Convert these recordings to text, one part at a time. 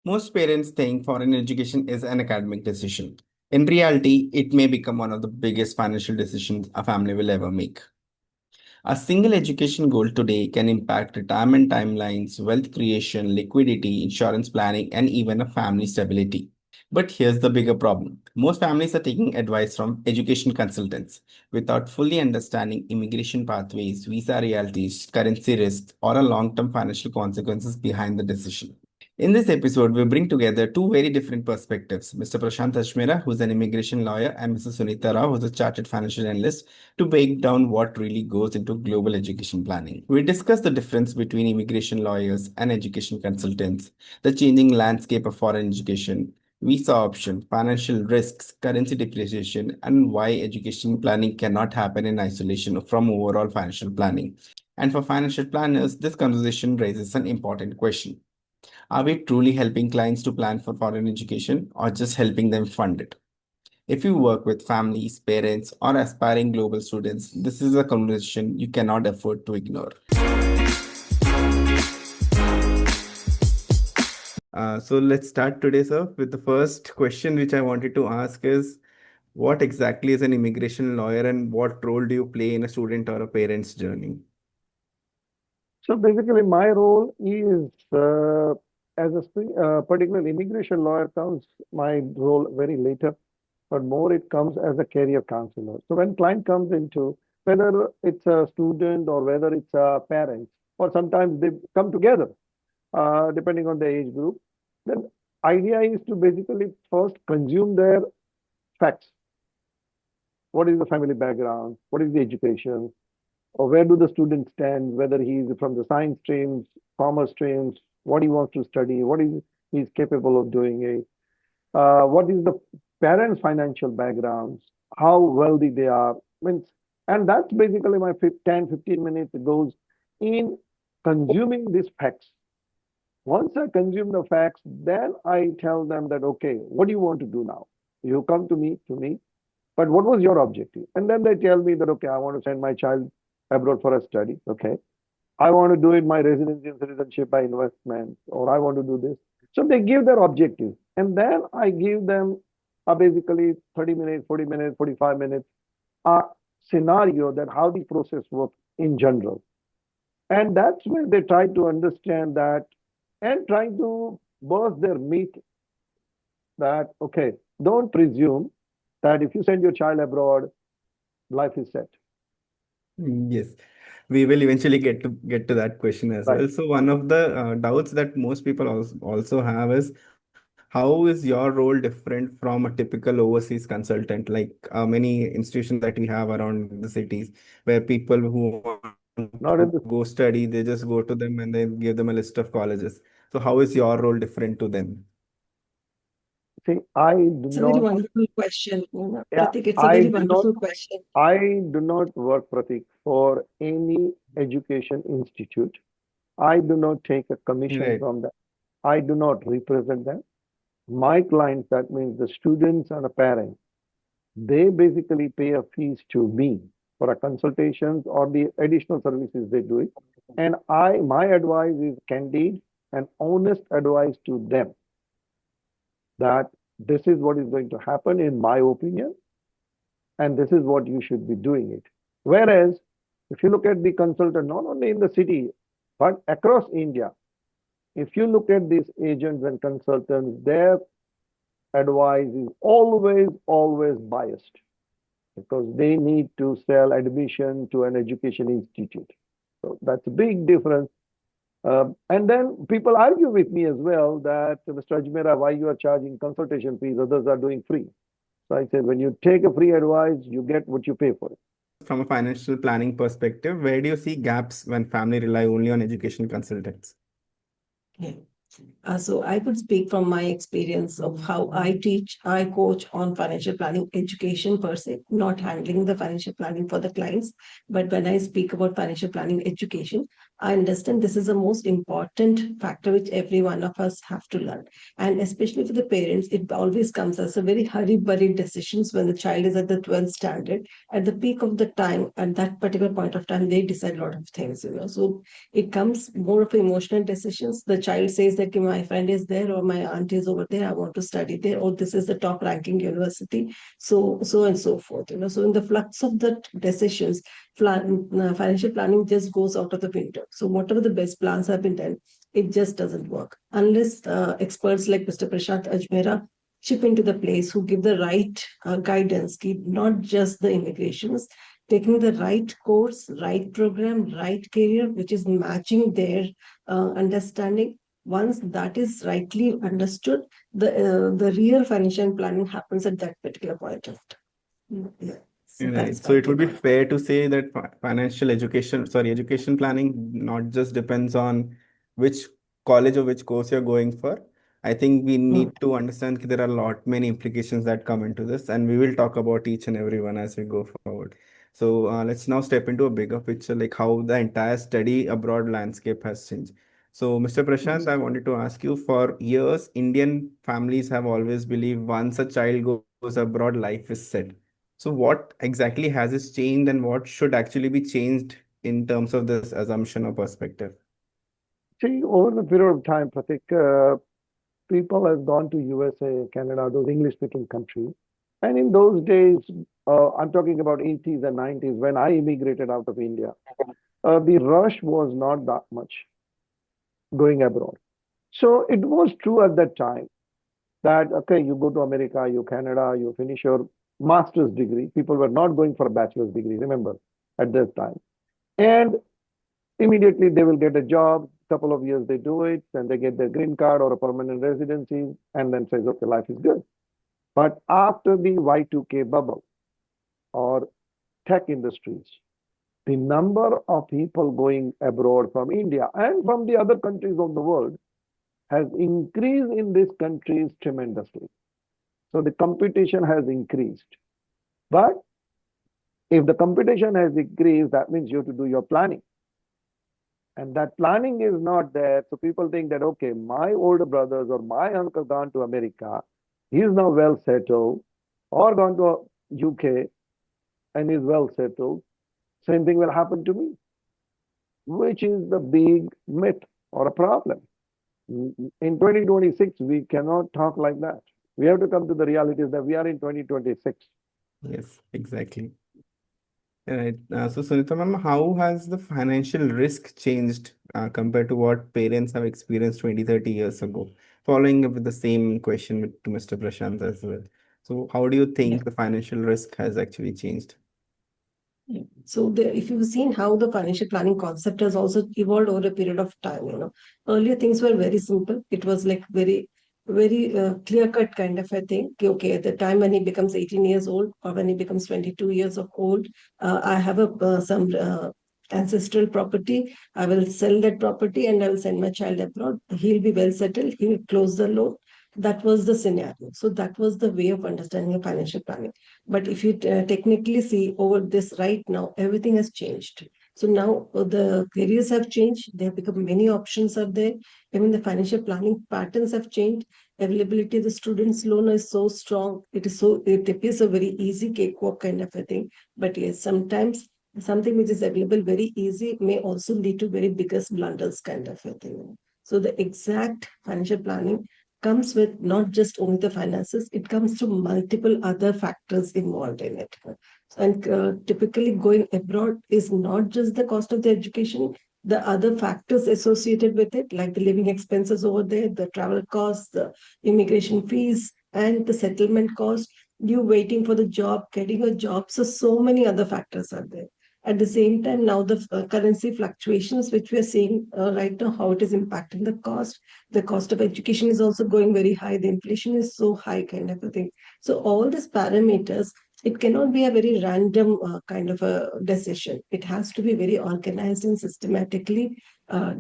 Most parents think foreign education is an academic decision. In reality, it may become one of the biggest financial decisions a family will ever make. A single education goal today can impact retirement timelines, wealth creation, liquidity, insurance planning, and even a family stability. But here's the bigger problem. Most families are taking advice from education consultants without fully understanding immigration pathways, visa realities, currency risks, or a long-term financial consequences behind the decision. In this episode, we bring together two very different perspectives, Mr. Prashant Ashmera, who's an immigration lawyer, and Mrs. Sunita Rao, who's a chartered financial analyst, to break down what really goes into global education planning. We discuss the difference between immigration lawyers and education consultants, the changing landscape of foreign education, visa option, financial risks, currency depreciation, and why education planning cannot happen in isolation from overall financial planning. And for financial planners, this conversation raises an important question. Are we truly helping clients to plan for foreign education or just helping them fund it? If you work with families, parents, or aspiring global students, this is a conversation you cannot afford to ignore. So let's start today, sir, with the first question which I wanted to ask is, what exactly is an immigration lawyer and what role do you play in a student or a parent's journey? So basically, my role is as a particular immigration lawyer comes my role very later, but more it comes as a career counselor. So when client comes into whether it's a student or whether it's a parent, or sometimes they come together, depending on the age group, then idea is to basically first consume their facts. What is the family background? What is the education? Or where do the students stand, whether he's from the science streams, commerce streams, what he wants to study, what is he's capable of doing it, what is the parents' financial backgrounds, how wealthy they are. Means, and that's basically my 10, 15 minutes goes in consuming these facts. Once I consume the facts, then I tell them that, okay, what do you want to do now? You come to me, but what was your objective? And then they tell me that, okay, I want to send my child abroad for a study. Okay. I want to do it my residency and citizenship by investment, or I want to do this. So they give their objective. And then I give them basically 30 minutes, 40 minutes, 45 minutes, a scenario that how the process works in general. And that's where they try to understand that and trying to burst their myth that, okay, don't presume that if you send your child abroad, life is set. Yes, we will eventually get to that question as Right. well. So one of the doubts that most people also have is, how is your role different from a typical overseas consultant, like many institutions that we have around the cities, where people who want to go study, Not they in the just go to them and they give them a list of colleges. So how is your role different to them? See, I do It's a very not, wonderful question. yeah, Pratik, it's a I very do not, wonderful question. I do not work, Pratik, for any education institute. I do not take a commission Right. from them. I do not represent them. My clients, that means the students and the parents, they basically pay a fees to me for a consultations or the additional services they do it. And my advice is candid and honest advice to them that this is what is going to happen in my opinion and this is what you should be doing it. Whereas, if you look at the consultant, not only in the city, but across India, if you look at these agents and consultants, their advice is always, always biased because they need to sell admission to an education institute. So that's a big difference. And then people argue with me as well that, Mr. Ajmera, why you are charging consultation fees? Others are doing free. So I said, when you take a free advice, you get what you pay for it. From a financial planning perspective, where do you see gaps when family rely only on education consultants? Yeah. So I could speak from my experience of how I teach, I coach on financial planning education per se, not handling the financial planning for the clients. But when I speak about financial planning education, I understand this is the most important factor which every one of us have to learn. And especially for the parents, it always comes as a very hurry-burried decisions when the child is at the 12th standard. At the peak of the time, at that particular point of time, they decide a lot of things, So it comes more of emotional decisions. The child says that, "Okay, my friend is there or my aunt is over there, I want to study there, or this is the top ranking university, so and so forth. So in the flux of the decisions, financial planning just goes out of the window. So whatever the best plans have been done, it just doesn't work unless experts like Mr. Prashant Ajmera chip into the place, who give the right guidance, keep not just the immigrations, taking the right course, right program, right career, which is matching their understanding. Once that is rightly understood, the real financial planning happens at that particular point of time. Yeah. So that's Right. how So it it would be works. fair to say that financial education, sorry, education planning not just depends on which college or which course you're going for. I think we Mm. need to understand that there are a lot many implications that come into this, and we will talk about each and every one as we go forward. So let's now step into a bigger picture, like how the entire study abroad landscape has changed. So, Mr. Prashant, Yes. I wanted to ask you, for years, Indian families have always believed once a child goes abroad, life is set. So what exactly has it changed and what should actually be changed in terms of this assumption or perspective? See, over the period of time, Pratik, people have gone to USA, Canada, those English-speaking countries. And in those days, I'm talking about 80s and 90s, when I immigrated out of India, the rush was not that much going abroad. So it was true at that time that, okay, you go to America, you Canada, you finish your master's degree. People were not going for a bachelor's degree, remember, at that time. And immediately they will get a job. Couple of years they do it, then they get their green card or a permanent residency, and then says, okay, life is good. But after the Y2K bubble or tech industries, the number of people going abroad from India and from the other countries of the world has increased in these countries tremendously. So the competition has increased. But if the competition has increased, that means you have to do your planning. And that planning is not there. So people think that, okay, my older brothers or my uncle gone to America, he is now well settled, or gone to UK and is well settled. Same thing will happen to me, which is the big myth or a problem. In 2026, we cannot talk like that. We have to come to the realities that we are in 2026. Yes, exactly. Right. So, Sunita ma'am, how has the financial risk changed compared to what parents have experienced 20, 30 years ago? Following up with the same question to Mr. Prashant as well. So, how do you Yeah. think the financial risk has actually changed? Yeah. So if you've seen how the financial planning concept has also evolved over a period of time, earlier things were very simple. It was like very clear cut kind of a thing. Okay, at the time when he becomes 18 years old or when he becomes 22 years of old, I have some ancestral property. I will sell that property and I will send my child abroad. He'll be well settled. He'll close the loan. That was the scenario. So that was the way of understanding of financial planning. But if you technically see over this right now, everything has changed. So now the careers have changed. There have become many options are there. Even the financial planning patterns have changed. Availability of the students' loan is so strong. It appears a very easy cakewalk kind of a thing. But yes, sometimes something which is available very easy may also lead to very biggest blunders kind of a thing. So the exact financial planning comes with not just only the finances, it comes to multiple other factors involved in it. And typically, going abroad is not just the cost of the education, the other factors associated with it, like the living expenses over there, the travel costs, the immigration fees, and the settlement cost, you waiting for the job, getting a job. So many other factors are there. At the same time, now the currency fluctuations, which we are seeing right now, how it is impacting the cost of education is also going very high. The inflation is so high, kind of a thing. So all these parameters, it cannot be a very random kind of a decision. It has to be very organized and systematically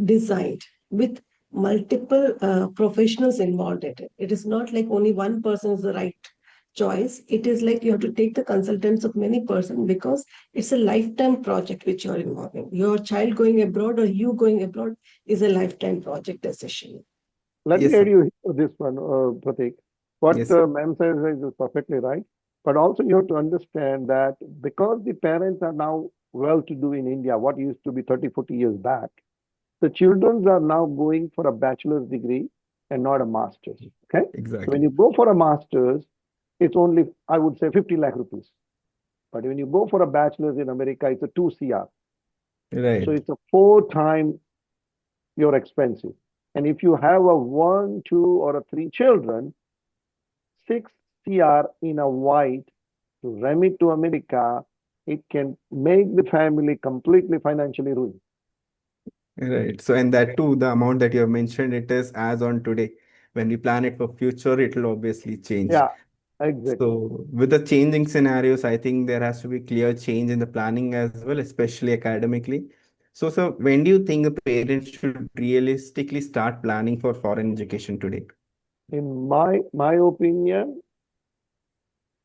designed with multiple professionals involved in it. It is not like only one person is the right choice. It is like you have to take the consultants of many person because it's a lifetime project which you're involving. Your child going abroad or you going abroad is a lifetime project decision. Let me Yes, add sir. you this one, Pratik. What Yes, sir. ma'am says is perfectly right. But also you have to understand that because the parents are now well-to-do in India, what used to be 30, 40 years back, the children are now going for a bachelor's degree and not a master's. Okay. So when Exactly. you go for a master's, it's only, I would say, 50 lakh rupees. But when you go for a bachelor's in America, it's a 2 CR. So Right. it's a four time your expenses. And if you have a one, two, or a three children, 6 CR in a white to remit to America, it can make the family completely financially ruined. Right. So, and that too, the amount that you have mentioned, it is as on today. When we plan it for future, it will obviously change. Yeah, exactly. So, with the changing scenarios, I think there has to be clear change in the planning as well, especially academically. So, when do you think the parents should realistically start planning for foreign education today? In my opinion,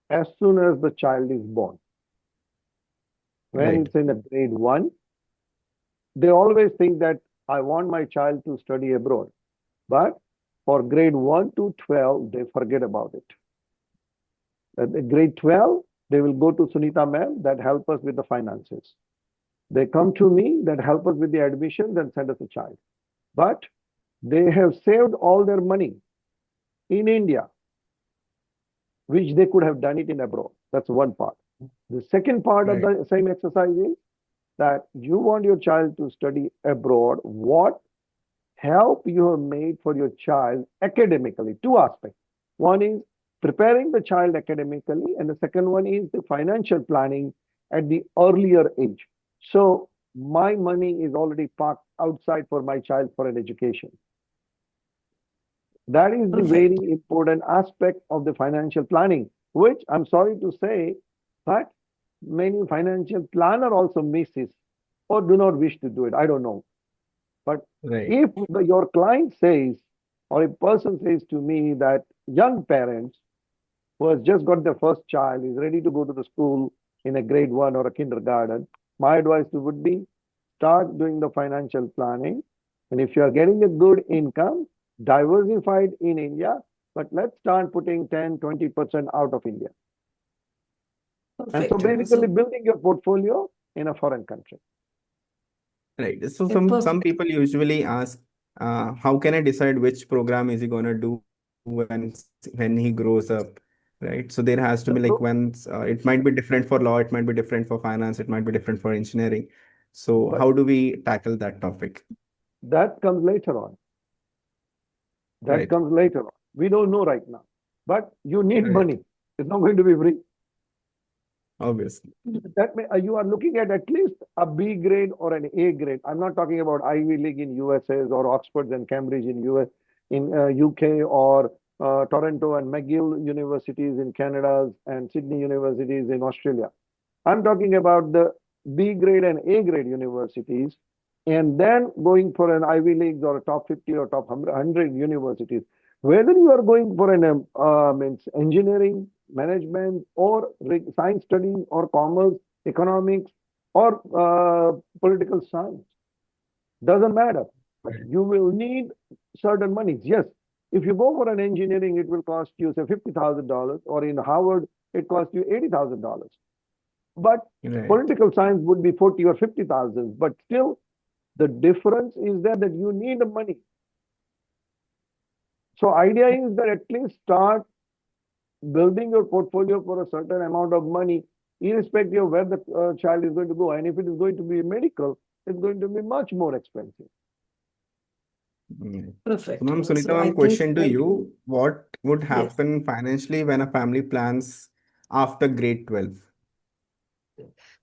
as soon as the child is born, when Right. it's in a grade one, they always think that I want my child to study abroad. But for grade 1 to 12, they forget about it. At the grade 12, they will go to Sunita ma'am that help us with the finances. They come to me that help us with the admissions and send us a child. But they have saved all their money in India, which they could have done it in abroad. That's one part. The second part of Right. the same exercise is that you want your child to study abroad. What help you have made for your child academically? Two aspects. One is preparing the child academically, and the second one is the financial planning at the earlier age. So my money is already parked outside for my child for an education. That is the Perfect. very important aspect of the financial planning, which I'm sorry to say, but many financial planner also misses or do not wish to do it. I don't know. But Right. if your client says, or a person says to me that young parents who has just got their first child is ready to go to the school in a grade one or a kindergarten, my advice would be start doing the financial planning. And if you are getting a good income, diversified in India, but let's start putting 10, 20% out of India. And so Perfect. basically So, building your portfolio in a foreign country. Right. So yeah, some perfect. people usually ask, how can I decide which program is he gonna do when he grows up, right? So there has to be like So once it might be different for law, it might be different for finance, it might be different for engineering. So but how do we tackle that topic? that comes later on. That Right. comes later on. We don't know right now. But you need Right. money. It's not going to be free. Obviously. That may, you are looking at least a B grade or an A grade. I'm not talking about Ivy League in USA's or Oxford and Cambridge in US, in UK or Toronto and McGill universities in Canada and Sydney universities in Australia. I'm talking about the B grade and A grade universities, and then going for an Ivy League or a top 50 or top 100 universities. Whether you are going for an means engineering, management, or science studies, or commerce, economics, or political science, doesn't matter. But Right. you will need certain monies. Yes, if you go for an engineering, it will cost you say $50,000, or in Harvard, it costs you $80,000. But Right. political science would be 40 or 50,000. But still, the difference is there that you need the money. So idea is that at least start building your portfolio for a certain amount of money, irrespective of where the child is going to go. And if it is going to be medical, it's going to be much more expensive. Mm. So, Perfect. Ma'am Sunita, So I ma'am, think question to you. What would yes. happen financially when a family plans after grade 12?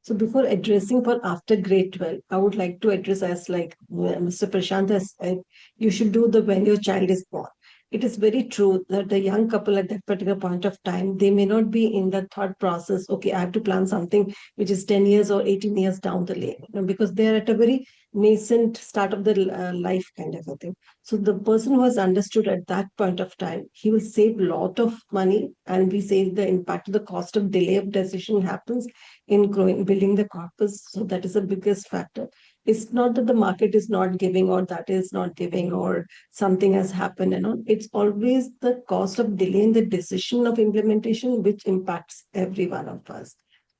So before addressing for after grade 12, I would like to address as like Mr. Prashant has said, you should do the when your child is born. It is very true that the young couple at that particular point of time, they may not be in the thought process, okay, I have to plan something which is 10 years or 18 years down the lane, because they are at a very nascent start of the life kind of a thing. So the person who has understood at that point of time, he will save a lot of money, and we say the impact of the cost of delay of decision happens in growing, building the corpus. So that is the biggest factor. It's not that the market is not giving or that is not giving or something has happened and all. It's always the cost of delaying the decision of implementation which impacts every one of us.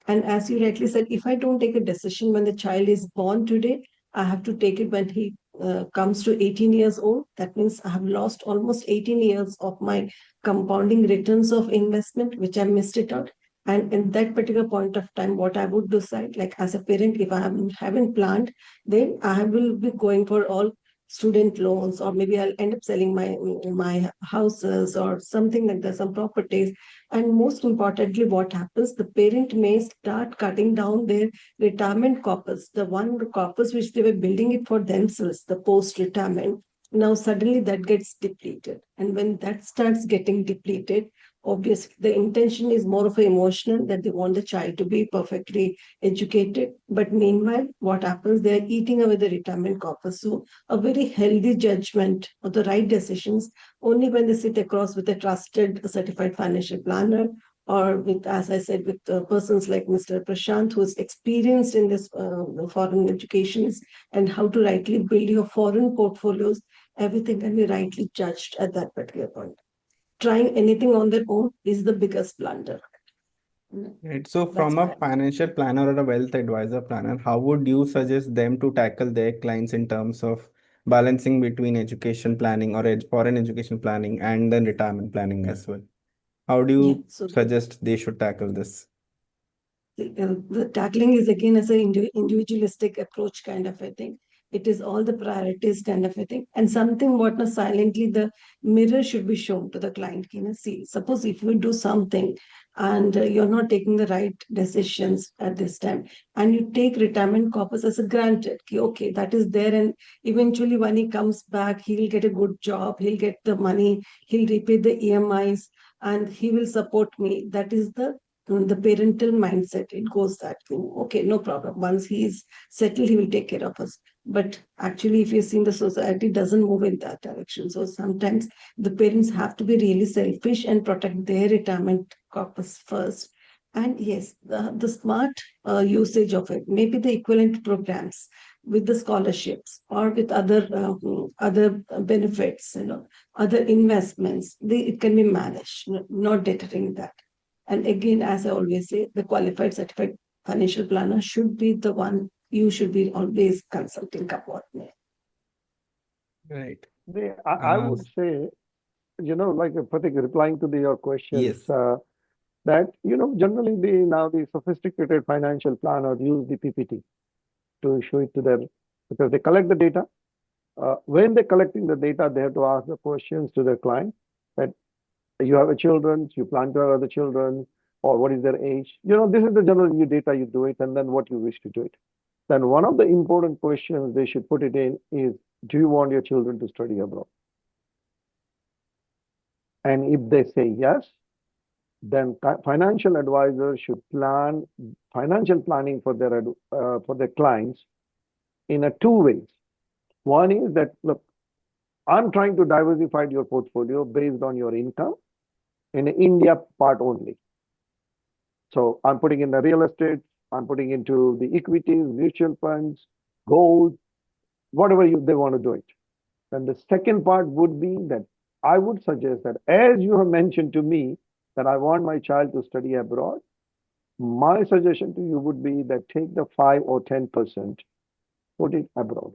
And as you rightly said, if I don't take a decision when the child is born today, I have to take it when he comes to 18 years old. That means I have lost almost 18 years of my compounding returns of investment, which I missed it out. And in that particular point of time, what I would decide, like as a parent, if I haven't planned, then I will be going for all student loans, or maybe I'll end up selling my houses or something like that, some properties. And most importantly, what happens, the parent may start cutting down their retirement corpus, the one corpus which they were building it for themselves, the post retirement. Now suddenly that gets depleted, and when that starts getting depleted, obviously the intention is more of an emotional, that they want the child to be perfectly educated, but meanwhile what happens, they are eating away the retirement corpus. So a very healthy judgment of the right decisions only when they sit across with a trusted certified financial planner, or with, as I said, with persons like Mr. Prashant, who is experienced in this foreign educations and how to rightly build your foreign portfolios. Everything can be rightly judged at that particular point. Trying anything on their own is the biggest blunder. Right. So That's from a my financial planner or a wealth advisor planner, how would you suggest them to tackle their clients in terms of balancing between education planning or foreign education planning and then retirement planning as well? How do yeah. you So suggest they should tackle this? the tackling is again as an individualistic approach kind of a thing. It is all the priorities kind of a thing, and something what not silently the mirror should be shown to the client. You know, see, suppose if you do something and you're not taking the right decisions at this time, and you take retirement corpus as a granted, okay, that is there, and eventually when he comes back, he'll get a good job, he'll get the money, he'll repay the EMIs, and he will support me. That is the parental mindset. It goes that way. Okay, no problem. Once he is settled, he will take care of us. But actually, if you've seen, the society doesn't move in that direction. So sometimes the parents have to be really selfish and protect their retirement corpus first. And yes, the smart usage of it, maybe the equivalent programs with the scholarships or with other benefits, other investments, it can be managed, not deterring that. And again, as I always say, the qualified certified financial planner should be the one you should be always consulting about. Right. I would say, like particularly replying to your questions, Yes. that, generally now the sophisticated financial planners use the PPT to show it to them because they collect the data. When they're collecting the data, they have to ask the questions to their client that you have a children, you plan to have other children, or what is their age. This is the general new data you do it, and then what you wish to do it. Then one of the important questions they should put it in is, do you want your children to study abroad? And if they say yes, then financial advisors should plan financial planning for their clients in a two ways. One is that, look, I'm trying to diversify your portfolio based on your income in India part only. So I'm putting in the real estate, I'm putting into the equities, mutual funds, gold, whatever they want to do it. Then the second part would be that I would suggest that, as you have mentioned to me, that I want my child to study abroad, my suggestion to you would be that take the 5 or 10%, put it abroad.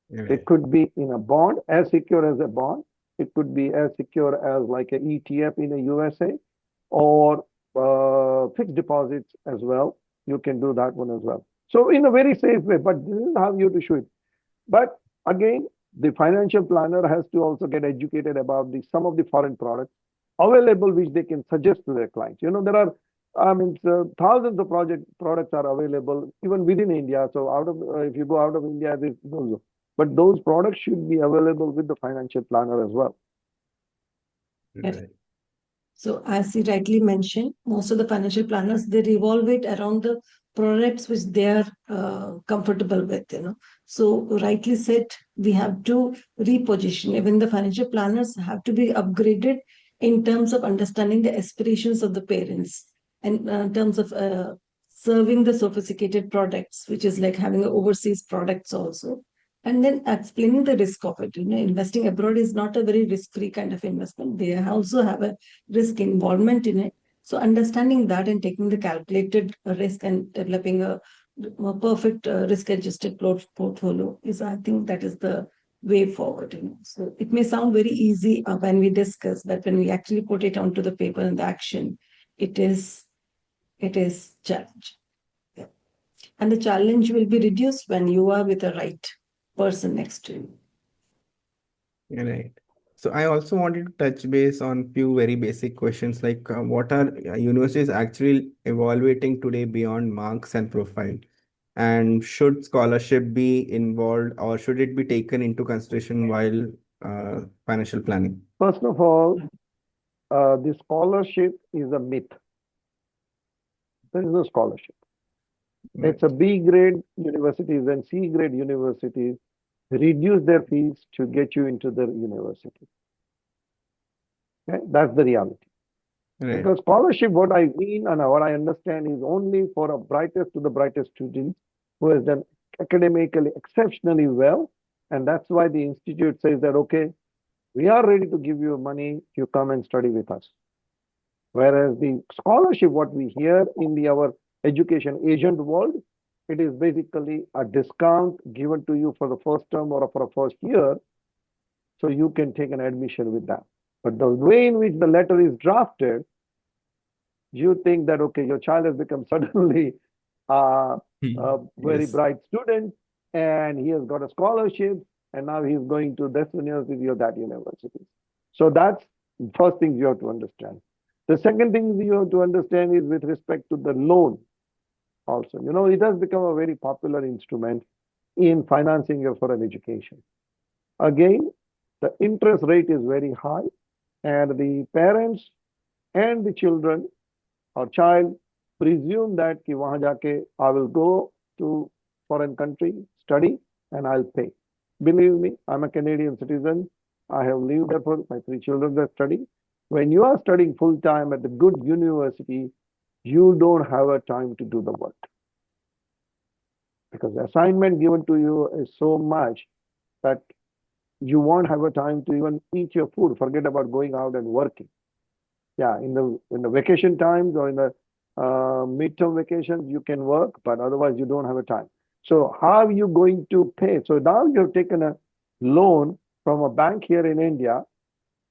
Right. It could be in a bond, as secure as a bond. It could be as secure as like an ETF in the USA, or fixed deposits as well. You can do that one as well. So in a very safe way, but this is how you have to show it. But again, the financial planner has to also get educated about some of the foreign products available, which they can suggest to their clients. There are, thousands of products are available even within India. So if you go out of India, but those products should be available with the financial planner as well. Yes. Right. So as you rightly mentioned, most of the financial planners, they revolve it around the products which they are comfortable with, So rightly said, we have to reposition. Even the financial planners have to be upgraded in terms of understanding the aspirations of the parents and in terms of serving the sophisticated products, which is like having overseas products also. And then explaining the risk of it. Investing abroad is not a very risk-free kind of investment. They also have a risk involvement in it. So understanding that and taking the calculated risk and developing a perfect risk-adjusted portfolio is, I think, that is the way forward. So it may sound very easy when we discuss, but when we actually put it onto the paper and the action, it is challenge. Yeah. And the challenge will be reduced when you are with the right person next to you. Right. So I also wanted to touch base on few very basic questions like what are universities actually evaluating today beyond marks and profile? And should scholarship be involved or should it be taken into consideration while financial planning? First of all, the scholarship is a myth. There is no scholarship. It's a Right. B grade universities and C grade universities reduce their fees to get you into the university. Okay? That's the reality. Right. Because scholarship, what I mean and what I understand is only for a brightest to the brightest student who has done academically exceptionally well. And that's why the institute says that, okay, we are ready to give you money if you come and study with us. Whereas the scholarship, what we hear in our education agent world, it is basically a discount given to you for the first term or for a first year, so you can take an admission with that. But the way in which the letter is drafted, you think that, okay, your child has become suddenly a very Yes. bright student and he has got a scholarship and now he's going to this university or that university. So that's the first thing you have to understand. The second thing you have to understand is with respect to the loan also. It has become a very popular instrument in financing for an education. Again, the interest rate is very high and the parents and the children or child presume that ki wahan jaake I will go to foreign country, study, and I'll pay. Believe me, I'm a Canadian citizen. I have lived there for my three children that study. When you are studying full time at the good university, you don't have a time to do the work because the assignment given to you is so much that you won't have a time to even eat your food. Forget about going out and working. Yeah, in the vacation times or in the midterm vacations, you can work, but otherwise you don't have a time. So how are you going to pay? So now you've taken a loan from a bank here in India,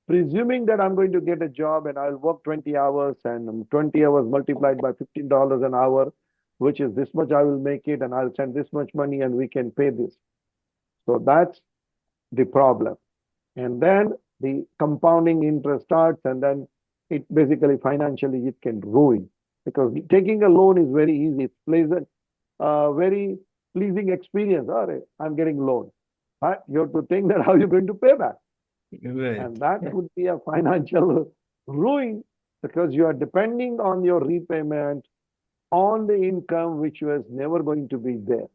presuming that I'm going to get a job and I'll work 20 hours and 20 hours multiplied by $15 an hour, which is this much I will make it and I'll send this much money and we can pay this. So that's the problem. And then the compounding interest starts and then it basically financially it can ruin because taking a loan is very easy. It's pleasant, very pleasing experience. All right, I'm getting loan. But you have to think that how you're going to pay back. Right. And that could be a financial ruin because you are depending on your repayment on the income which was never going to be there.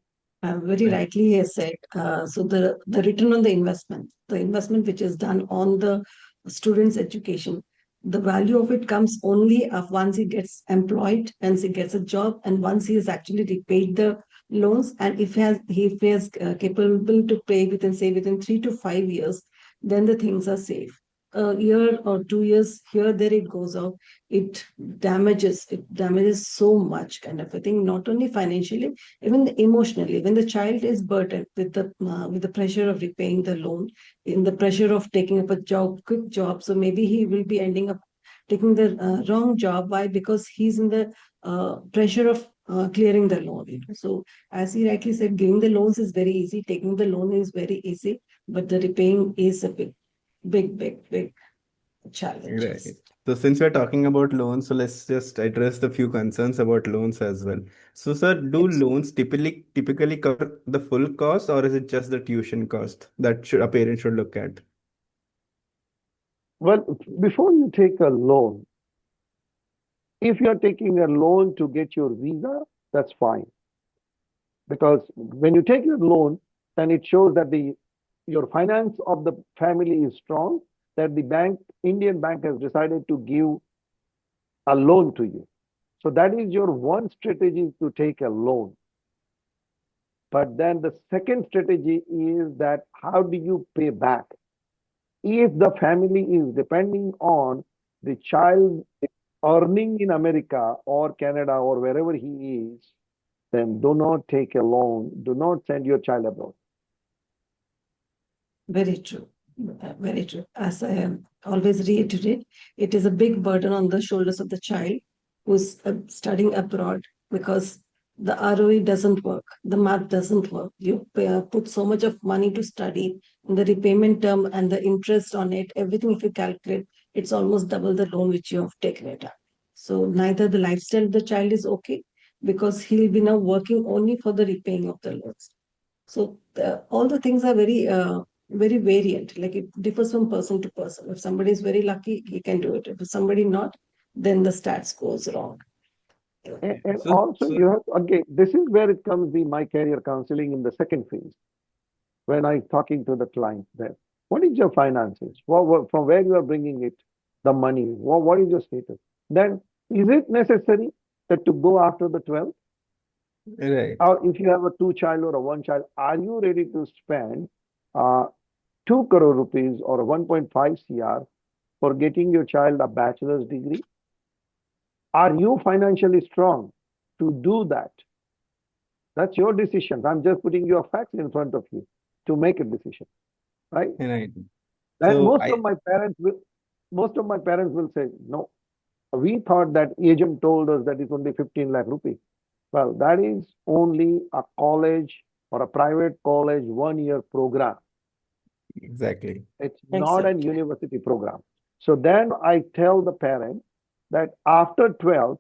Very Right. rightly he has said. So the return on the investment which is done on the student's education, the value of it comes only of once he gets employed, once he gets a job, and once he has actually repaid the loans, and if he is capable to pay within 3 to 5 years, then the things are safe. A year or 2 years here there it goes out, it damages so much kind of a thing, not only financially, even emotionally. When the child is burdened with the pressure of repaying the loan, in the pressure of taking up a quick job, so maybe he will be ending up taking the wrong job. Why? Because he's in the pressure of clearing the loan. So as he rightly said, giving the loans is very easy, taking the loan is very easy, but the repaying is a big challenge. Right. Yes. So since we're talking about loans, so let's just address the few concerns about loans as well. So, sir, do Yes. loans typically cover the full cost, or is it just the tuition cost that a parent should look at? Well, before you take a loan, if you are taking a loan to get your visa, that's fine. Because when you take your loan, then it shows that your finance of the family is strong, that the Indian bank has decided to give a loan to you. So that is your one strategy to take a loan. But then the second strategy is that how do you pay back? If the family is depending on the child earning in America or Canada or wherever he is, then do not take a loan. Do not send your child abroad. Very true. Very true. As I always reiterate, it is a big burden on the shoulders of the child who's studying abroad because the ROE doesn't work, the math doesn't work. You put so much of money to study, and the repayment term and the interest on it, everything, if you calculate, it's almost double the loan which you have taken it up. So neither the lifestyle of the child is okay because he'll be now working only for the repaying of the loans. So all the things are very variant. Like it differs from person to person. If somebody is very lucky, he can do it. If somebody not, then the stats goes wrong. And So, also you have, again, this is where it comes the my career counseling in the second phase. When I'm talking to the client there, what is your finances? From where you are bringing it, the money? What is your status? Then is it necessary that to go after the 12? right, Or if you have a two child or a one child, are you ready to spend uh, 2 crore rupees or 1.5 cr for getting your child a bachelor's degree? Are you financially strong to do that? That's your decision. I'm just putting your facts in front of you to make a decision, right? right. And So I most of my parents will say, no, we thought that agent told us that it's only 15 lakh rupees. Well, that is only a college or a private college 1 year program. exactly. It's not a Exactly. university program. So then I tell the parent that after 12,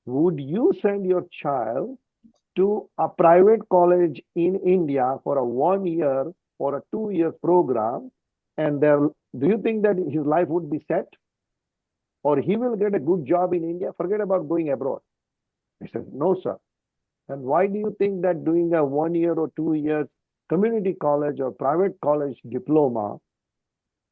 would you send your child to a private college in India for a 1 year or a 2 year program? And there, do you think that his life would be set? Or he will get a good job in India? Forget about going abroad. He says, no, sir. And why do you think that doing a 1 year or 2 years community college or private college diploma,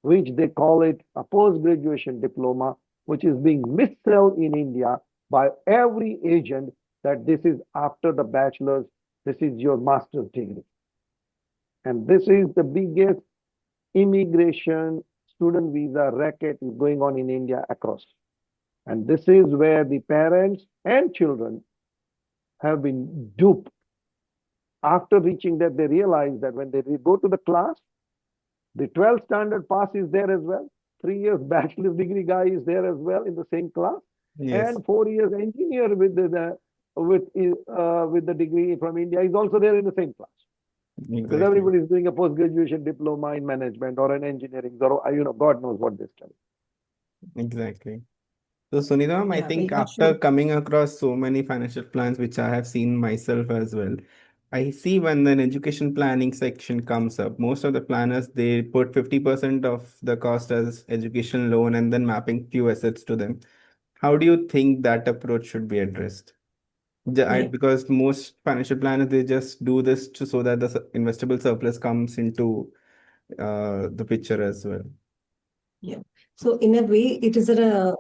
which they call it a post-graduation diploma, which is being missold in India by every agent that this is after the bachelor's, this is your master's degree. And this is the biggest immigration student visa racket is going on in India across. And this is where the parents and children have been duped. After reaching that, they realize that when they go to the class, the 12th standard pass is there as well. 3 years bachelor's degree guy is there as well in the same class, Yes, and 4 years engineer with the degree from India is also there in the same class because exactly. everybody is doing a post graduation diploma in management or an engineering or God knows what they study. Exactly. So, Sunita, ma'am, I Yeah, we think have after shown. coming across so many financial plans, which I have seen myself as well, I see when an education planning section comes up, most of the planners they put 50% of the cost as education loan and then mapping few assets to them. How do you think that approach should be addressed? Yeah. Because most financial planners they just do this so that the investable surplus comes into the picture as well. Yeah. So in a way, it is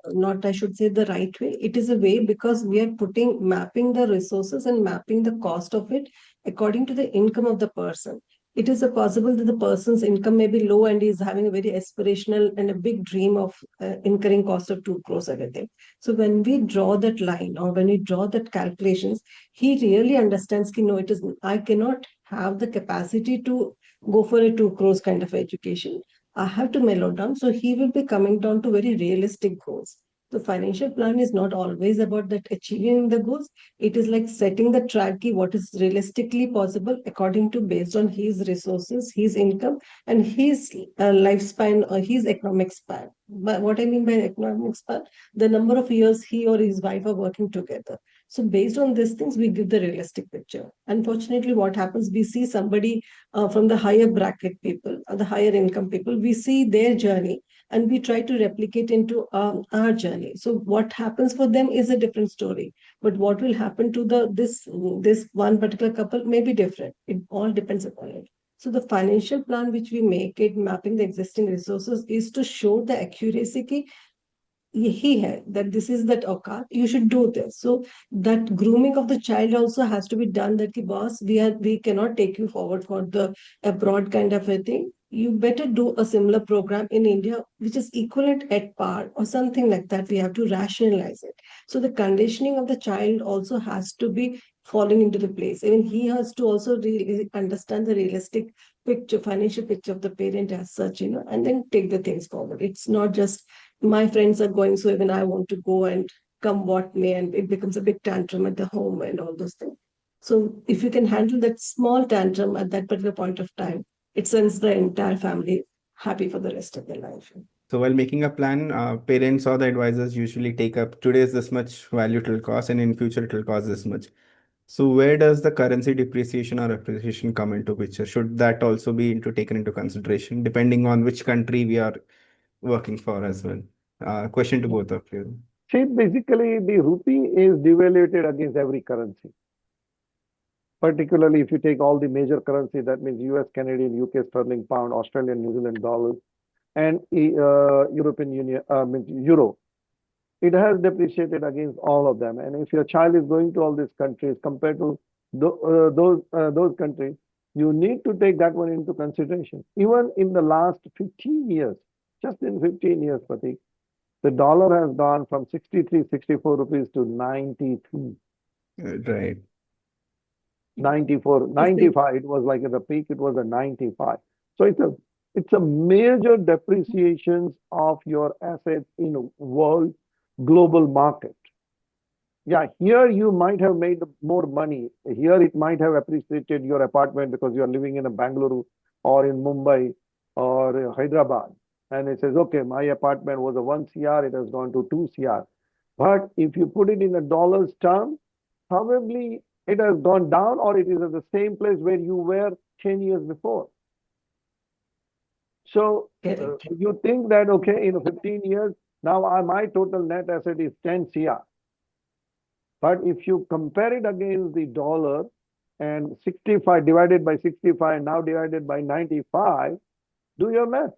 not, I should say, the right way. It is a way because we are mapping the resources and mapping the cost of it according to the income of the person. It is a possible that the person's income may be low and he is having a very aspirational and a big dream of incurring cost of 2 crores everything. So when we draw that line or when we draw that calculations, he really understands that no, I cannot have the capacity to go for a 2 crores kind of education. I have to mellow down. So he will be coming down to very realistic goals. The financial plan is not always about that achieving the goals. It is like setting the track what is realistically possible according to based on his resources, his income, and his lifespan or his economic span. But what I mean by economic span, the number of years he or his wife are working together. So based on these things, we give the realistic picture. Unfortunately, what happens, we see somebody from the higher bracket people, the higher income people, we see their journey. and we try to replicate into our journey. So what happens for them is a different story, but what will happen to this one particular couple may be different. It all depends upon it. So the financial plan which we make it mapping the existing resources is to show the accuracy ki he had that this is that okay, you should do this. So that grooming of the child also has to be done. That ki boss, we cannot take you forward for the abroad kind of a thing. You better do a similar program in India, which is equivalent at par or something like that. We have to rationalize it. So the conditioning of the child also has to be falling into the place. Even he has to also really understand the realistic picture, financial picture of the parent as such, and then take the things forward. It's not just my friends are going, so even I want to go and come what may, and it becomes a big tantrum at the home and all those things. So if you can handle that small tantrum at that particular point of time, it sends the entire family happy for the rest of their life. So while making a plan, parents or the advisors usually take up today is this much value it will cost, and in future it will cost this much. So where does the currency depreciation or appreciation come into picture? Should that also be taken into consideration, depending on which country we are working for as well? Question to both of you. See, basically, the rupee is devaluated against every currency. Particularly if you take all the major currency, that means US, Canadian, UK sterling, pound, Australian, New Zealand dollars, and European Union, means euro. It has depreciated against all of them. And if your child is going to all these countries compared to those countries, you need to take that one into consideration. Even in the last 15 years, just in 15 years, Pratik, the dollar has gone from 63, 64 rupees to 93. Right. 94, 95. It was like at the peak, it was a 95. So it's a major depreciation of your assets in world global market. Yeah, here you might have made more money. Here it might have appreciated your apartment because you are living in a Bangalore or in Mumbai or Hyderabad. And it says, okay, my apartment was a 1 CR, it has gone to 2 CR. But if you put it in a dollars term, probably it has gone down or it is at the same place where you were 10 years before. So you think that, okay, in 15 years, now my total net asset is 10 CR. But if you compare it against the dollar and 65 divided by 65, now divided by 95, do your math.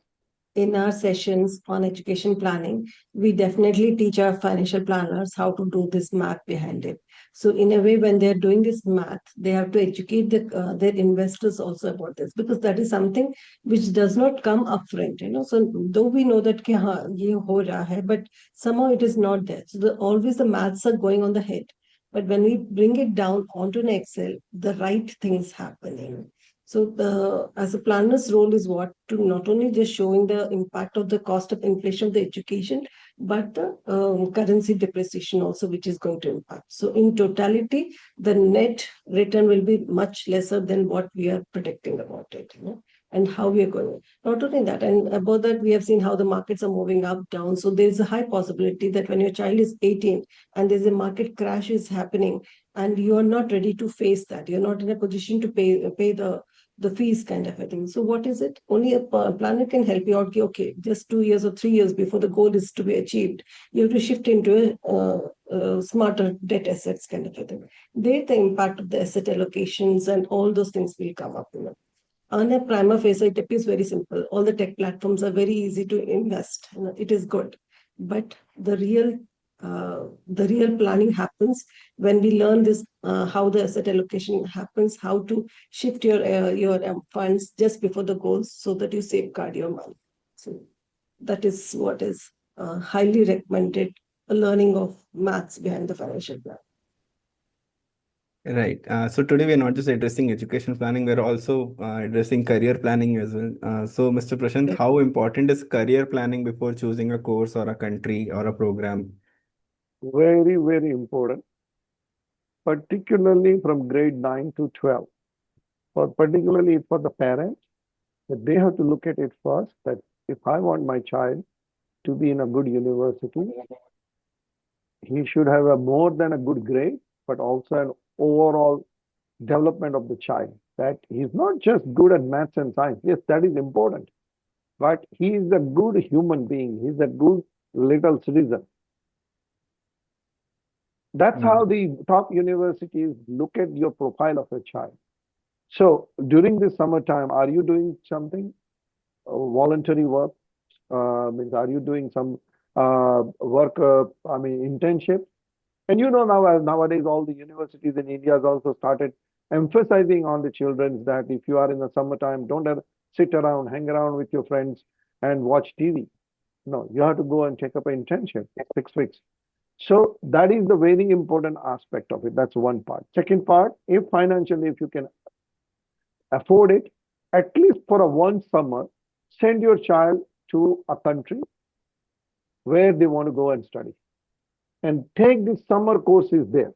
In our sessions on education planning, we definitely teach our financial planners how to do this math behind it. So in a way, when they're doing this math, they have to educate their investors also about this, because that is something which does not come upfront. So though we know that ye ho raha hai, but somehow it is not there. So always the maths are going on the head. But when we bring it down onto an Excel, the right things happen. So as a planner's role is what to not only just showing the impact of the cost of inflation of the education, but the currency depreciation also, which is going to impact. So in totality, the net return will be much lesser than what we are predicting about it. And how we are going. Not only that, and above that, we have seen how the markets are moving up, down. So there is a high possibility that when your child is 18 and there's a market crash is happening, and you are not ready to face that, you're not in a position to pay the fees kind of a thing. So what is it? Only a planner can help you out. Okay, just 2 years or 3 years before the goal is to be achieved, you have to shift into a smarter debt assets kind of a thing. There, the impact of the asset allocations and all those things will come up. On a prima facie, it appears very simple. All the tech platforms are very easy to invest. It is good, but the real planning happens when we learn this, how the asset allocation happens, how to shift your funds just before the goals so that you safeguard your money. So that is what is highly recommended, a learning of maths behind the financial plan. Right. So today we're not just addressing education planning, we're also addressing career planning as well. So Mr. Prashant, how important is career planning before choosing a course or a country or a program? Very, very important, particularly from grade 9 to 12. Particularly for the parents, that they have to look at it first, that if I want my child to be in a good university, he should have a more than a good grade, but also an overall development of the child, that he's not just good at maths and science. Yes, that is important. but he is a good human being. He's a good little citizen. That's how Mm. the top universities look at your profile of a child. So during this summertime, are you doing something, voluntary work? Means are you doing some work, internship? And nowadays all the universities in India has also started emphasizing on the children that if you are in the summertime, don't sit around, hang around with your friends and watch TV. No, you have to go and take up an internship, 6 weeks. So that is the very important aspect of it. That's one part. Second part, if financially, if you can afford it, at least for a one summer, send your child to a country where they want to go and study and take the summer courses there.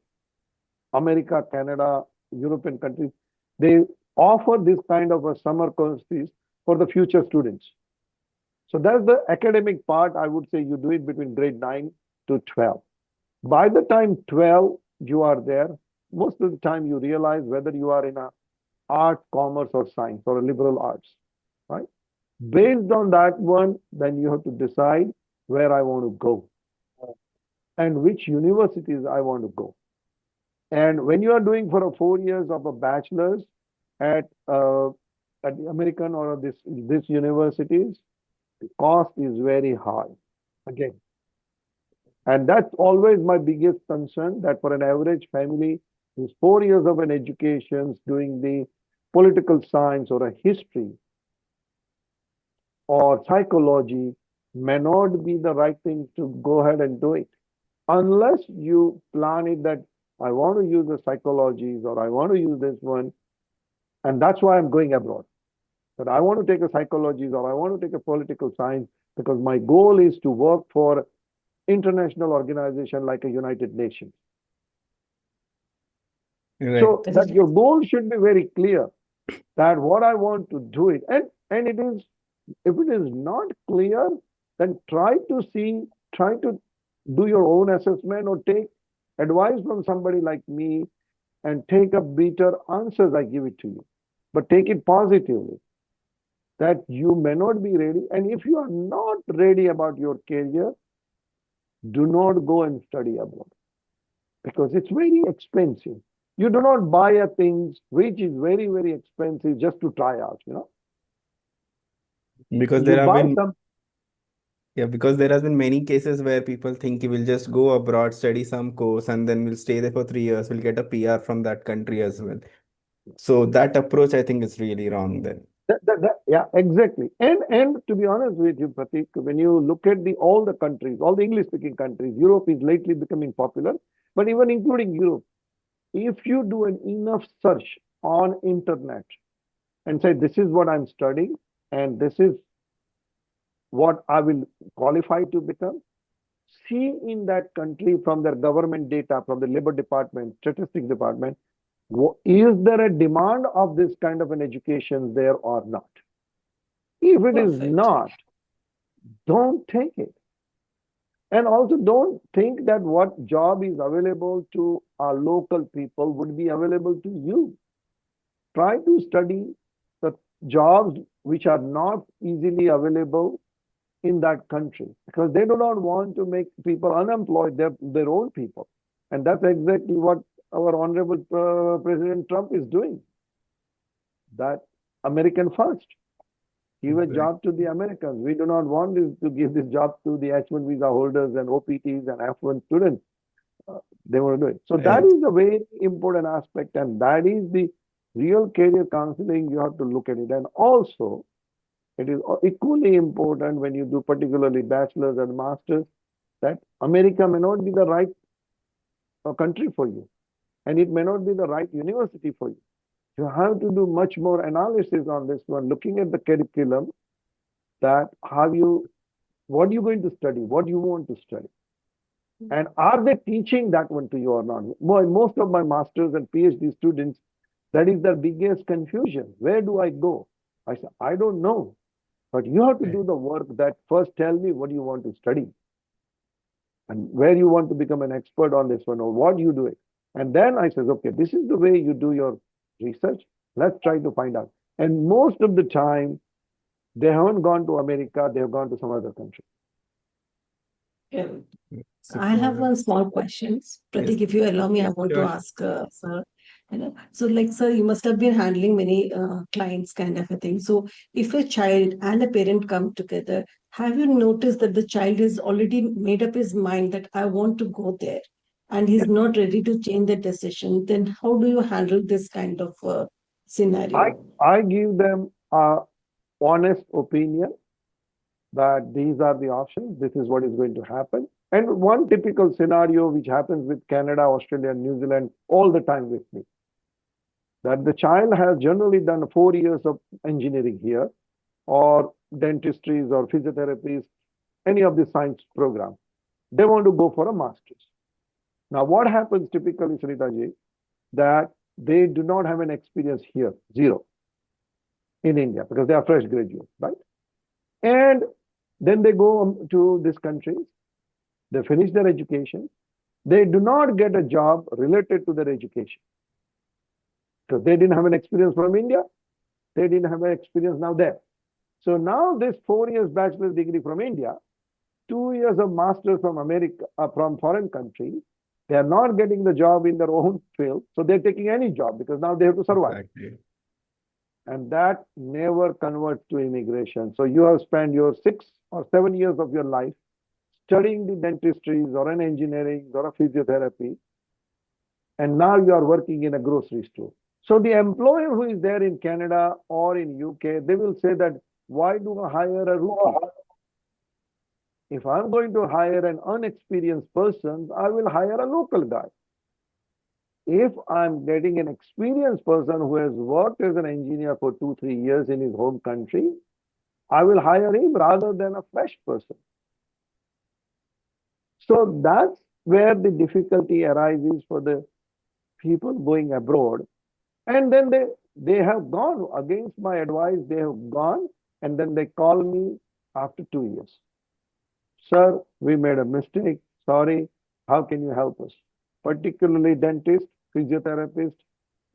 America, Canada, European countries, they offer this kind of a summer courses for the future students. So that's the academic part. I would say you do it between grade 9 to 12. By the time 12 you are there, most of the time you realize whether you are in a art, commerce, or science or a liberal arts, right? Based on that one, then you have to decide where I want to go and which universities I want to go. And when you are doing for a 4 years of a bachelor's at at the American or this universities, the cost is very high. Again, and that's always my biggest concern that for an average family who's 4 years of an education doing the political science or a history or psychology may not be the right thing to go ahead and do it. Unless you plan it that I want to use the psychologies or I want to use this one, and that's why I'm going abroad. That I want to take a psychologies or I want to take a political science because my goal is to work for international organization like a United Nations. Right. So that your goal should be very clear that what I want to do it. And it is, if it is not clear, then try to do your own assessment or take advice from somebody like me and take a better answers I give it to you. But take it positively that you may not be ready. And if you are not ready about your career, do not go and study abroad because it's very expensive. You do not buy a things which is very, very expensive just to try out. Because You there have buy been, some, yeah, because there has been many cases where people think we'll just go abroad, study some course, and then we'll stay there for 3 years. We'll get a PR from that country as well. So that approach, I think, is really wrong then. yeah, exactly. And to be honest with you, Pratik, when you look at all the countries, all the English speaking countries, Europe is lately becoming popular, but even including Europe, if you do an enough search on internet and say this is what I'm studying and this is what I will qualify to become, see in that country from their government data, from the labor department, statistics department, is there a demand of this kind of an education there or not? If it is Perfect. not, don't take it. And also don't think that what job is available to our local people would be available to you. Try to study the jobs which are not easily available in that country because they do not want to make people unemployed, their own people. And that's exactly what our honorable President Trump is doing. That American first. Give a Right. job to the Americans. We do not want to give this job to the H1 visa holders and OPTs and F1 students. They want to do it. So that Right. is a very important aspect, and that is the real career counseling. You have to look at it. And also, it is equally important when you do particularly bachelor's and master's that America may not be the right country for you, and it may not be the right university for you. You have to do much more analysis on this one, looking at the curriculum that what are you going to study, what you want to study, and are they teaching that one to you or not? Most of my masters and PhD students, that is their biggest confusion. Where do I go? I say, I don't know. But you have to Right. do the work that first tell me what you want to study and where you want to become an expert on this one or what you do it. And then I says, okay, this is the way you do your research. Let's try to find out. And most of the time, They haven't gone to America, they have gone to some other country. Yeah. So I have for one small question. yes, Pratik, if you allow me, I want to sure. ask, sir. So, like, sir, you must have been handling many clients, kind of a thing. So, if a child and a parent come together, have you noticed that the child is already made up his mind that I want to go there, and he's not ready to change the decision? Then, how do you handle this kind of I, scenario? I give them a honest opinion that these are the options, this is what is going to happen. And one typical scenario which happens with Canada, Australia, and New Zealand all the time with me, that the child has generally done 4 years of engineering here, or dentistries or physiotherapies, any of the science program. They want to go for a master's. Now, what happens typically, Saritaji, that they do not have an experience here, zero, in India, because they are fresh graduates, right? And then they go to these countries, they finish their education, they do not get a job related to their education. Because they didn't have an experience from India, they didn't have an experience now there. So now this 4 years bachelor's degree from India, 2 years of master's from America, from foreign countries, they are not getting the job in their own field, so they're taking any job because now they have to survive. Exactly. And that never converts to immigration. So you have spent your 6 or 7 years of your life studying the dentistries or an engineering or a physiotherapy, and now you are working in a grocery store. So the employer who is there in Canada or in UK, they will say that, why do I hire a rookie? If I'm going to hire an unexperienced person, I will hire a local guy. If I'm getting an experienced person who has worked as an engineer for 2, 3 years in his home country, I will hire him rather than a fresh person. So that's where the difficulty arises for the people going abroad. And then they have gone against my advice, they have gone, and then they call me after 2 years. Sir, we made a mistake. Sorry. How can you help us? Particularly dentist, physiotherapist,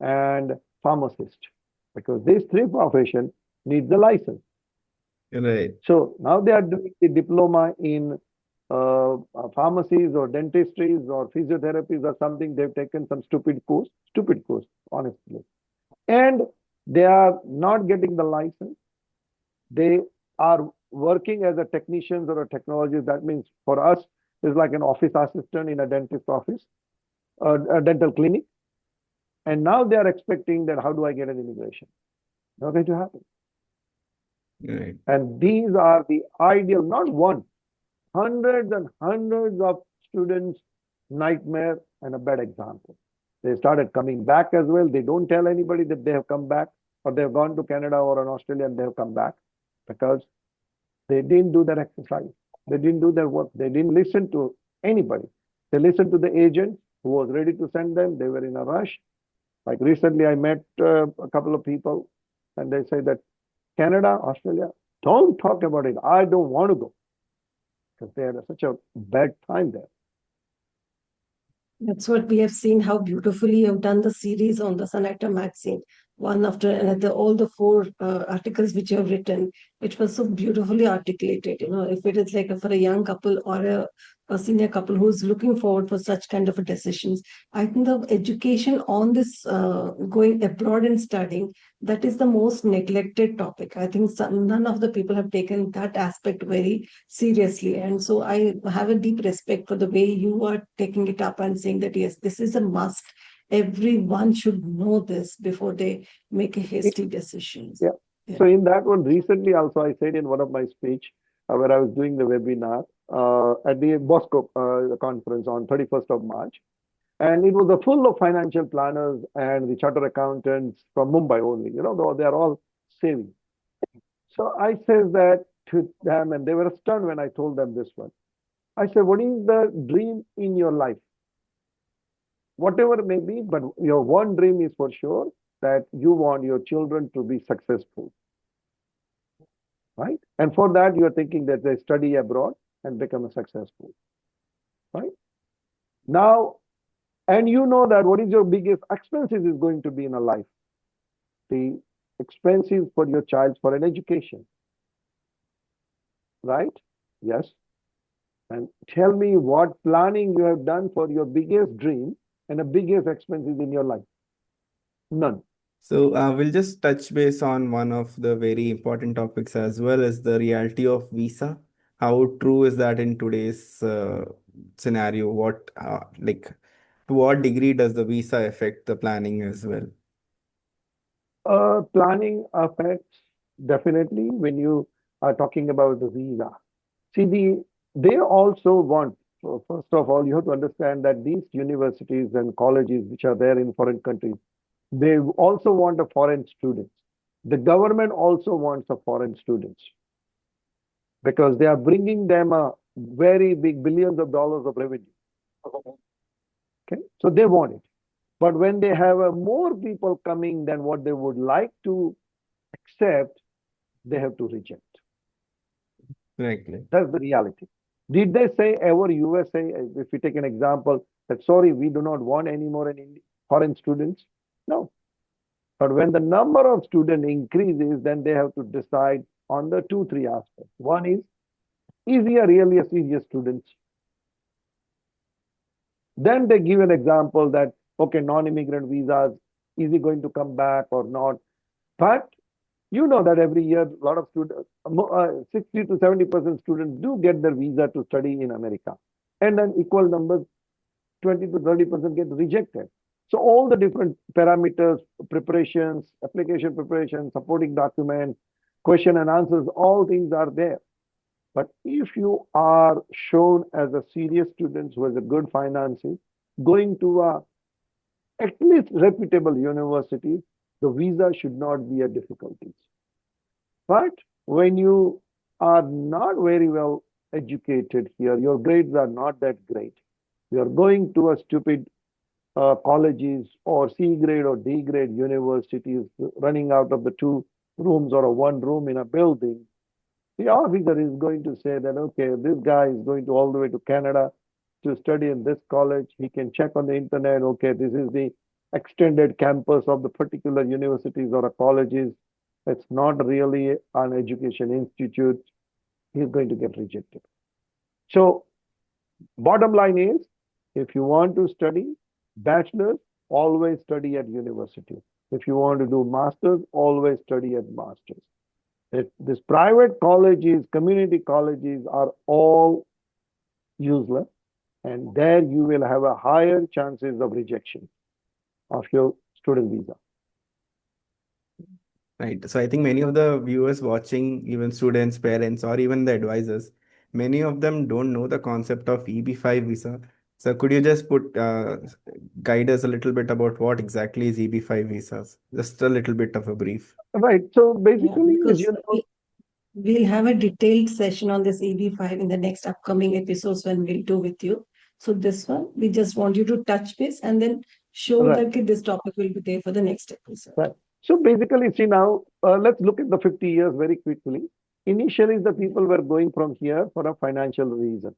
and pharmacist, because these three professions need the license. Right. So now they are doing the diploma in pharmacies or dentistries or physiotherapies or something. They've taken some stupid course, honestly. And they are not getting the license. They are working as a technicians or a technologist. That means for us, is like an office assistant in a dentist office, a dental clinic. And now they are expecting that, how do I get an immigration? Not going to happen. Right. And these are the ideal, not one, hundreds and hundreds of students' nightmare and a bad example. They started coming back as well. They don't tell anybody that they have come back or they have gone to Canada or an Australia and they have come back because they didn't do their exercise. They didn't do their work. They didn't listen to anybody. They listened to the agent who was ready to send them. They were in a rush. Like recently, I met a couple of people and they say that Canada, Australia, don't talk about it. I don't want to go because they had such a bad time there. That's what we have seen, how beautifully you have done the series on the Sun Actor magazine, one after another, all the four articles which you have written. It was so beautifully articulated. If it is like for a young couple or a senior couple who's looking forward for such kind of a decisions, I think the education on this going abroad and studying, that is the most neglected topic. I think none of the people have taken that aspect very seriously. And so I have a deep respect for the way you are taking it up and saying that, yes, this is a must. Everyone should know this before they make a hasty decisions. Yeah. Yeah. So in that one, recently also I said in one of my speech where I was doing the webinar at the Bosco conference on 31st of March. And it was a full of financial planners and the chartered accountants from Mumbai only. They're all saving. So I said that to them, and they were stunned when I told them this one. I said, what is the dream in your life? Whatever it may be, but your one dream is for sure that you want your children to be successful, right? And for that, you are thinking that they study abroad and become successful, right? Now, and you know that what is your biggest expenses is going to be in a life? The expenses for your child for an education. right? Yes. And tell me what planning you have done for your biggest dream and the biggest expenses in your life. None. So we'll just touch base on one of the very important topics as well as the reality of visa. How true is that in today's scenario? What like to what degree does the visa affect the planning as well? Planning affects definitely when you are talking about the visa. See, they also want, so first of all, you have to understand that these universities and colleges which are there in foreign countries, they also want a foreign students. The government also wants a foreign students because they are bringing them a very big billions of dollars of revenue. Okay, so they want it. But when they have more people coming than what they would like to accept, they have to reject. Correctly. That's the reality. Did they say ever USA, if we take an example, that sorry, we do not want any more foreign students? No. But when the number of students increases, then they have to decide on the two, three aspects. One is he a really a serious student? Then they give an example that, okay, non-immigrant visas, is he going to come back or not? But you know that every year, a lot of students, 60 to 70% students do get their visa to study in America. And then equal numbers, 20 to 30% get rejected. So all the different parameters, preparations, application preparation, supporting documents, question and answers, all things are there. But if you are shown as a serious student who has a good finances, going to a at least reputable university, the visa should not be a difficulty. But when you are not very well educated here, your grades are not that great. You are going to a stupid colleges or C grade or D grade universities running out of the two rooms or a one room in a building. The officer is going to say that, okay, this guy is going to all the way to Canada to study in this college. He can check on the internet, okay, this is the extended campus of the particular universities or colleges. It's not really an education institute. He's going to get rejected. So, bottom line is, if you want to study bachelor's, always study at university. If you want to do master's, always study at master's. These private colleges, community colleges are all useless, and there you will have a higher chances of rejection of your student visa. Right. So I think many of the viewers watching, even students, parents, or even the advisors, many of them don't know the concept of EB5 visa. So could you just guide us a little bit about what exactly is EB5 visas? Just a little bit of a brief. Right. So Yeah, basically, as because you know, we'll have a detailed session on this EB5 in the next upcoming episodes when we'll do with you. So this one, we just want you to touch base and then show right, that this topic will be there for the next episode. right. So basically, see now, let's look at the 50 years very quickly. Initially, the people were going from here for a financial reason,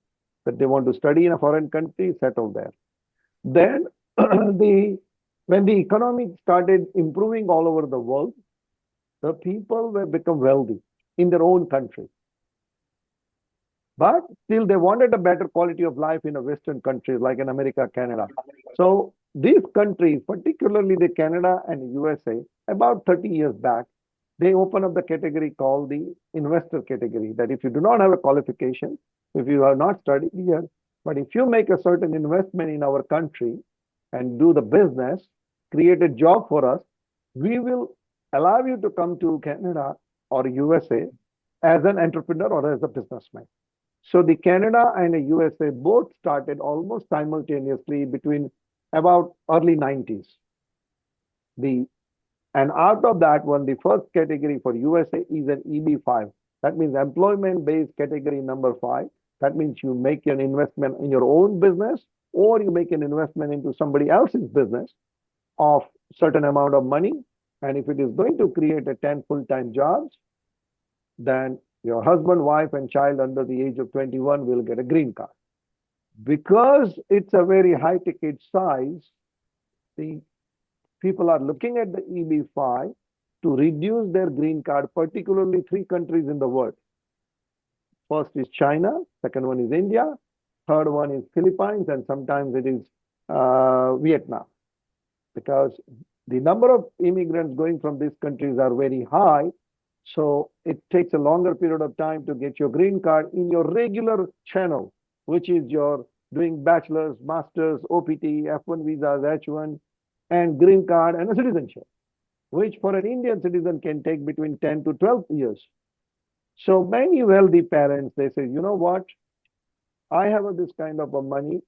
that they want to study in a foreign country, settle there. Then when the economy started improving all over the world, the people were become wealthy in their own country. But still, they wanted a better quality of life in a Western countries like in America, Canada. So these countries, particularly the Canada and USA, about 30 years back, they open up the category called the investor category. That if you do not have a qualification, if you have not studied here, but if you make a certain investment in our country and do the business, create a job for us, we will allow you to come to Canada or USA as an entrepreneur or as a businessman. So the Canada and the USA both started almost simultaneously between about early 90s. The and out of that one, the first category for USA is an EB5. That means employment-based category number 5. That means you make an investment in your own business or you make an investment into somebody else's business of certain amount of money. And if it is going to create a 10 full-time jobs, then your husband, wife, and child under the age of 21 will get a green card. Because it's a very high ticket size, the people are looking at the EB5 to reduce their green card, particularly 3 countries in the world. First is China, second one is India, third one is Philippines, and sometimes it is Vietnam, because the number of immigrants going from these countries are very high. So it takes a longer period of time to get your green card in your regular channel, which is your doing bachelor's, master's, OPT, F1 visas, H1, and green card and a citizenship, which for an Indian citizen can take between 10 to 12 years. So many wealthy parents, they say, you know what, I have this kind of a money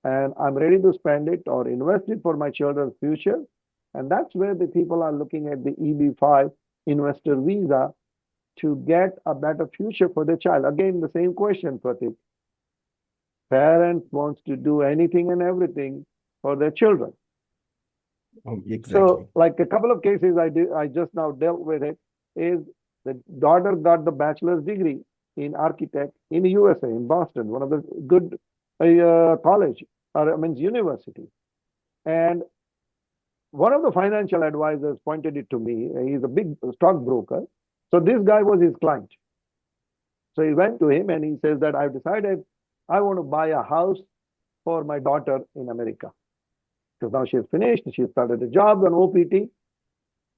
and I'm ready to spend it or invest it for my children's future. And that's where the people are looking at the EB5 investor visa to get a better future for their child. Again, the same question, Pratik. Parents wants to do anything and everything for their children. Exactly. So, like a couple of cases I just now dealt with it, is the daughter got the bachelor's degree in architect in the USA, in Boston, one of the good college, or I mean university. And one of the financial advisors pointed it to me. He's a big stockbroker. So this guy was his client. So he went to him and he says that I've decided I want to buy a house for my daughter in America. Because now she's finished, she started a job on OPT.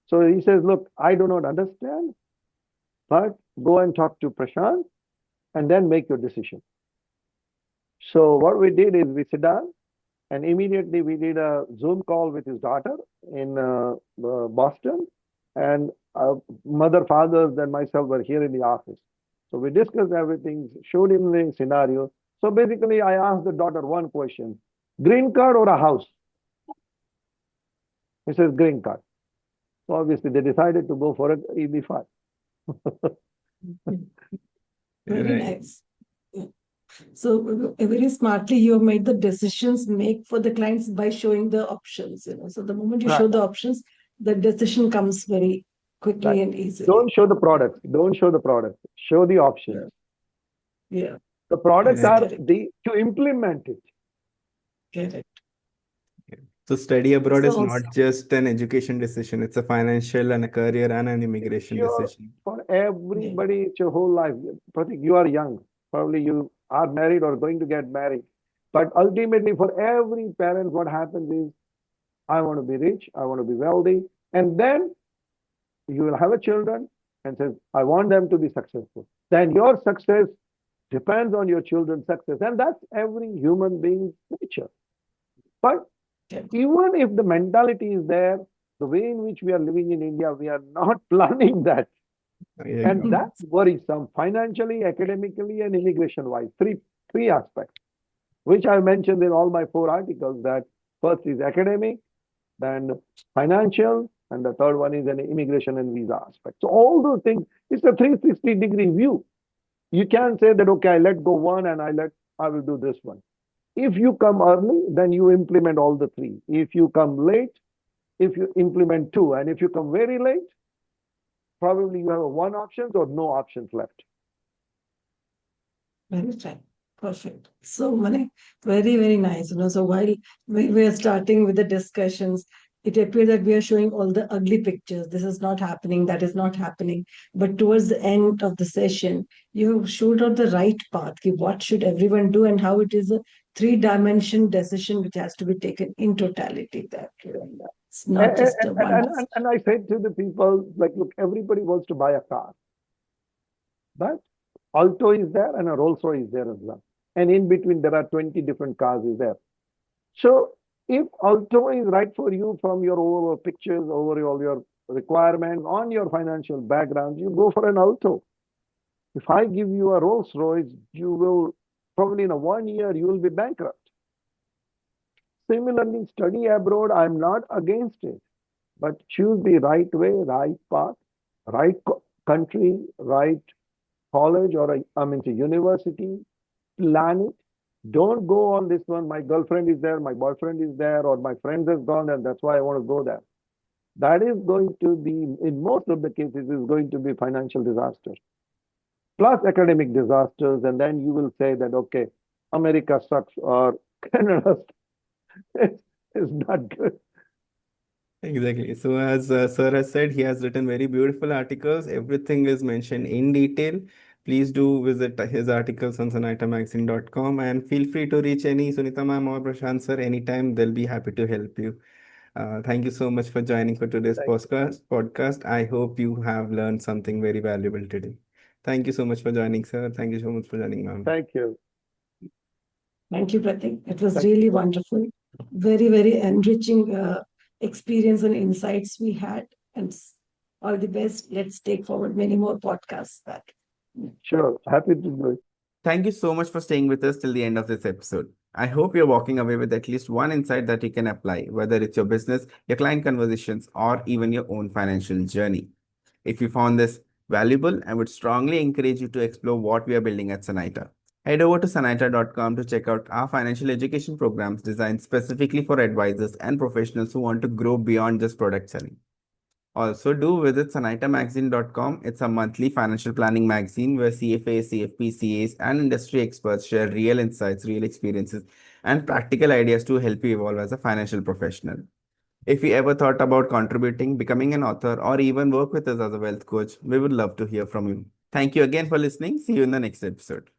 So he says, look, I do not understand, but go and talk to Prashant and then make your decision. So what we did is we sit down and immediately we did a Zoom call with his daughter in Boston, and mother, fathers, and myself were here in the office. So we discussed everything, showed him the scenario. So basically, I asked the daughter one question: green card or a house? He says green card. So obviously, they decided to go for an EB5. Very nice. Yeah. So very smartly, you have made the decisions make for the clients by showing the options. So the moment you show the options, the decision comes very quickly and easily. Don't show the products. Don't show the products. Show the options. Yeah. The products are Correct. to implement it. Correct. So study abroad is So not just an education decision, it's a financial and a career and an immigration decision. For everybody, it's your whole life. Pratik, you are young. Probably you are married or going to get married. But ultimately, for every parent, what happens is, I want to be rich, I want to be wealthy. And then you will have a children and says, I want them to be successful. Then your success depends on your children's success. And that's every human being's nature. But even if the mentality is there, the way in which we are living in India, we are not planning that. And that's worrisome financially, academically, and immigration wise. Three aspects, which I mentioned in all my 4 articles, that first is academic, then financial, and the third one is an immigration and visa aspect. So all those things, it's a 360-degree view. You can't say that, okay, I let go one and I will do this one. If you come early, then you implement all the 3. If you come late, if you implement 2, and if you come very late, probably you have 1 option or no options left. Very right. Perfect. So, Manik, very, very nice. So while we are starting with the discussions, it appears that we are showing all the ugly pictures. This is not happening, that is not happening. But towards the end of the session, you showed out the right path. What should everyone do and how it is a 3-dimension decision which has to be taken in totality. That it's not just a one. And I said to the people, like, look, everybody wants to buy a car, but Alto is there and a Rolls Royce is there as well. And in between, there are 20 different cars is there. So if Alto is right for you from your overall pictures, over all your requirements, on your financial background, you go for an Alto. If I give you a Rolls Royce, you will probably in 1 year, you will be bankrupt. Similarly, study abroad, I'm not against it, but choose the right way, right path, right country, right college, or university, plan it. Don't go on this one, my girlfriend is there, my boyfriend is there, or my friend has gone and that's why I want to go there. That is going to be, in most of the cases, is going to be financial disaster, plus academic disasters. And then you will say that, okay, America sucks or Canada is not good. Exactly. So as Sir has said, he has written very beautiful articles. Everything is mentioned in detail. Please do visit his articles on sanaitamagazine.com and feel free to reach any Sunita ma'am or Prashant sir anytime. They'll be happy to help you. Thank you so much for joining for today's Thank you. podcast. I hope you have learned something very valuable today. Thank you so much for joining, sir. Thank you so much for joining, ma'am. Thank you. Thank you, Pratik. It was Thank really wonderful. Very, very enriching experience and insights we had. And all the best. Let's take forward many more podcasts back. Sure. Happy to do it. Thank you so much for staying with us till the end of this episode. I hope you're walking away with at least one insight that you can apply, whether it's your business, your client conversations, or even your own financial journey. If you found this valuable, I would strongly encourage you to explore what we are building at Sanita. Head over to sanita.com to check out our financial education programs designed specifically for advisors and professionals who want to grow beyond just product selling. Also, do visit sanaitamagazine.com. It's a monthly financial planning magazine where CFAs, CFPs, CAs, and industry experts share real insights, real experiences, and practical ideas to help you evolve as a financial professional. If you ever thought about contributing, becoming an author, or even work with us as a wealth coach, we would love to hear from you. Thank you again for listening. See you in the next episode.